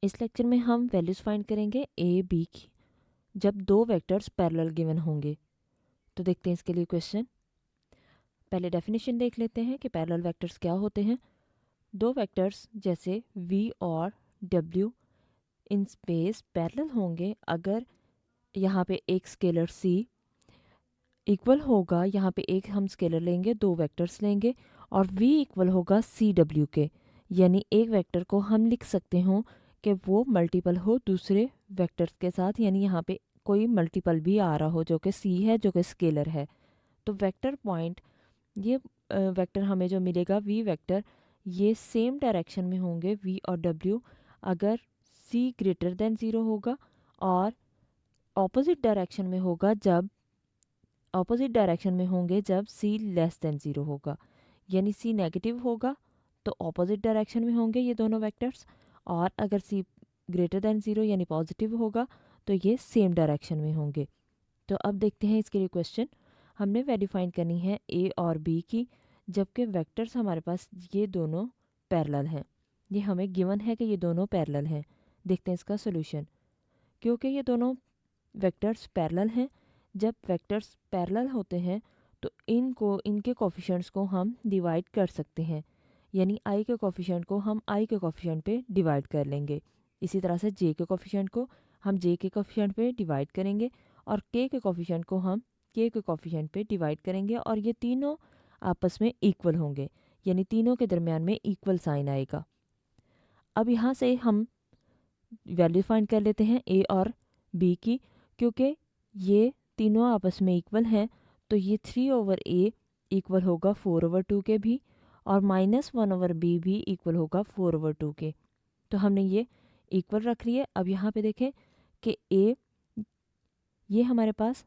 इस लेक्चर में हम वैल्यूज़ फाइंड करेंगे ए बी की जब दो वेक्टर्स पैरेलल गिवन होंगे। तो देखते हैं इसके लिए क्वेश्चन। पहले डेफिनेशन देख लेते हैं कि पैरेलल वेक्टर्स क्या होते हैं। दो वेक्टर्स जैसे v और w इन स्पेस पैरेलल होंगे अगर यहाँ पे एक स्केलर c इक्वल होगा, यहाँ पे एक हम स्केलर लेंगे, दो वेक्टर्स लेंगे और v इक्वल होगा सी डब्ल्यू के, यानी एक वेक्टर को हम लिख सकते हो कि वो मल्टीपल हो दूसरे वेक्टर्स के साथ, यानी यहाँ पे कोई मल्टीपल भी आ रहा हो जो कि c है, जो कि स्केलर है। तो वेक्टर पॉइंट ये वेक्टर हमें जो मिलेगा v वेक्टर, ये सेम डायरेक्शन में होंगे v और w अगर c ग्रेटर देन 0 होगा, और ऑपोजिट डायरेक्शन में होगा जब c लेस देन 0 होगा। यानी c नेगेटिव होगा तो ऑपोजिट डायरेक्शन में होंगे ये दोनों वेक्टर्स, और अगर c ग्रेटर देन 0 यानी पॉजिटिव होगा तो ये सेम डायरेक्शन में होंगे। तो अब देखते हैं इसके लिए क्वेश्चन। हमने वैल्यू फाइंड करनी है a और b की जबकि वेक्टर्स हमारे पास ये दोनों पैरेलल हैं। ये हमें गिवन है कि ये दोनों पैरेलल हैं। देखते हैं इसका सोल्यूशन। क्योंकि ये दोनों वेक्टर्स पैरेलल हैं, जब वेक्टर्स पैरेलल होते हैं तो इनके कोफिशिएंट्स को हम डिवाइड कर सकते हैं, यानी i के कोफिशिएंट को हम i के कोफिशिएंट पे डिवाइड कर लेंगे। इसी तरह से j के कोफिशिएंट को हम j के कोफिशिएंट पे डिवाइड करेंगे और k के कोफिशिएंट को हम k के कोफिशिएंट पे डिवाइड करेंगे, और ये तीनों आपस में इक्वल होंगे, यानी तीनों के दरमियान में इक्वल साइन आएगा। अब यहाँ से हम वैल्यू फाइंड कर लेते हैं a और b की। क्योंकि ये तीनों आपस में इक्वल हैं तो ये 3/a इक्वल होगा 4/2 के भी, और -1/b भी इक्वल होगा 4/2 के। तो हमने ये इक्वल रख लिए। अब यहाँ पे देखें कि a ये हमारे पास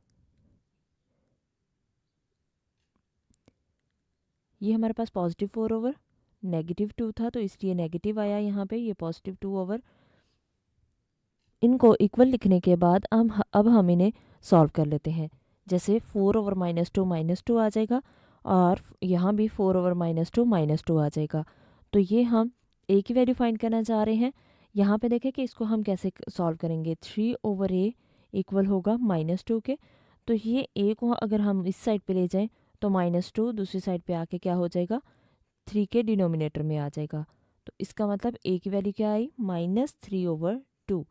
पॉजिटिव 4/-2 था, तो इसलिए नेगेटिव आया यहाँ पे, ये पॉजिटिव 2/। इनको इक्वल लिखने के बाद अब हम इन्हें सॉल्व कर लेते हैं। जैसे 4/-2 आ जाएगा, और यहाँ भी 4/-2 आ जाएगा। तो ये हम a की वैल्यू फाइंड करना चाह रहे हैं। यहाँ पे देखें कि इसको हम कैसे सॉल्व करेंगे। 3/a इक्वल होगा -2 के, तो ये a को अगर हम इस साइड पे ले जाएं तो -2 दूसरी साइड पे आके क्या हो जाएगा, 3 के डिनोमिनेटर में आ जाएगा। तो इसका मतलब a की वैल्यू क्या आई, -3/2।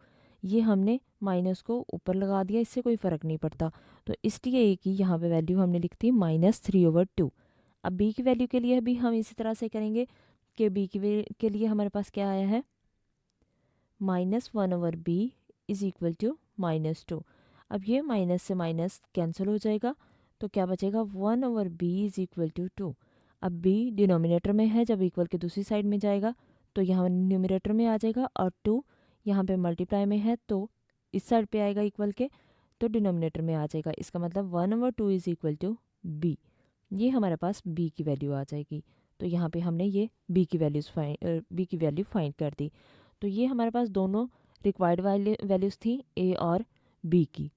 ये हमने माइनस को ऊपर लगा दिया, इससे कोई फ़र्क नहीं पड़ता, तो इसलिए a की यहाँ पे वैल्यू हमने लिख दी -3/2। अब b की वैल्यू के लिए भी हम इसी तरह से करेंगे कि b के लिए हमारे पास क्या आया है, -1/b इज़ इक्वल टू -2। अब ये माइनस से माइनस कैंसिल हो जाएगा, तो क्या बचेगा, 1/b इज़ इक्वल टू 2। अब b डिनोमिनेटर में है, जब इक्वल के दूसरी साइड में जाएगा तो यहाँ न्यूमिनेटर में आ जाएगा, और 2 यहाँ पे मल्टीप्लाई में है तो इस साइड पे आएगा इक्वल के, तो डिनोमिनेटर में आ जाएगा। इसका मतलब 1/2 इज़ इक्वल टू b। ये हमारे पास b की वैल्यू आ जाएगी। तो यहाँ पे हमने ये b की वैल्यू फाइंड कर दी। तो ये हमारे पास दोनों रिक्वायर्ड वैल्यूज़ थी a और b की।